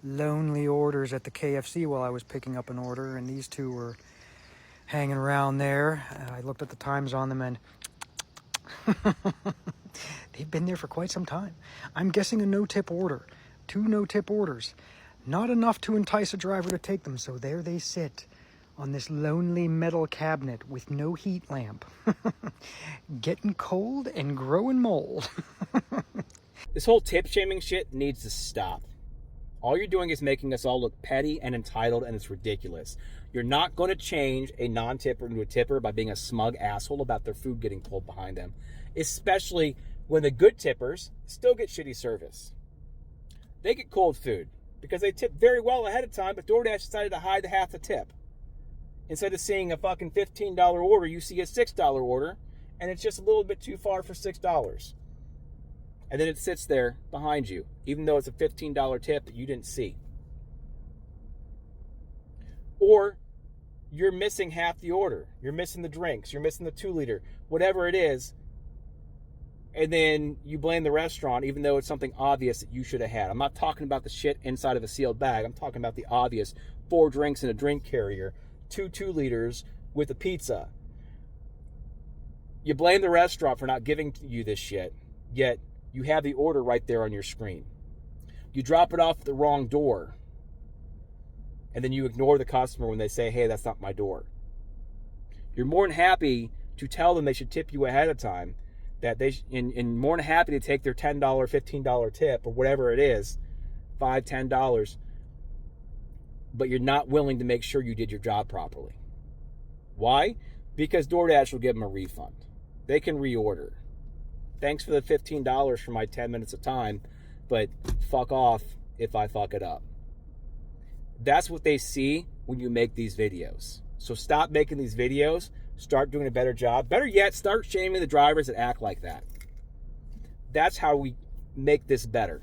lonely orders at the KFC while I was picking up an order, and these two were hanging around there. I looked at the times on them, and they've been there for quite some time. I'm guessing a no-tip order. 2 no-tip orders. Not enough to entice a driver to take them, so there they sit on this lonely metal cabinet with no heat lamp. Getting cold and growing mold. This whole tip shaming shit needs to stop. All you're doing is making us all look petty and entitled, and it's ridiculous. You're not going to change a non-tipper into a tipper by being a smug asshole about their food getting cold behind them, especially when the good tippers still get shitty service. They get cold food because they tip very well ahead of time, but DoorDash decided to hide the half the tip. Instead of seeing a fucking $15 order, you see a $6 order, and it's just a little bit too far for $6. And then it sits there behind you, even though it's a $15 tip that you didn't see. Or you're missing half the order. You're missing the drinks. You're missing the 2-liter, whatever it is. And then you blame the restaurant, even though it's something obvious that you should have had. I'm not talking about the shit inside of a sealed bag. I'm talking about the obvious 4 drinks in a drink carrier, 2 2-liters with a pizza. You blame the restaurant for not giving you this shit, yet you have the order right there on your screen. You drop it off at the wrong door, and then you ignore the customer when they say, hey, that's not my door. You're more than happy to tell them they should tip you ahead of time, that they and more than happy to take their $10, $15 tip, or whatever it is, $5, $10, but you're not willing to make sure you did your job properly. Why? Because DoorDash will give them a refund. They can reorder. Thanks for the $15 for my 10 minutes of time, but fuck off if I fuck it up. That's what they see when you make these videos. So stop making these videos. Start doing a better job. Better yet, start shaming the drivers that act like that. That's how we make this better.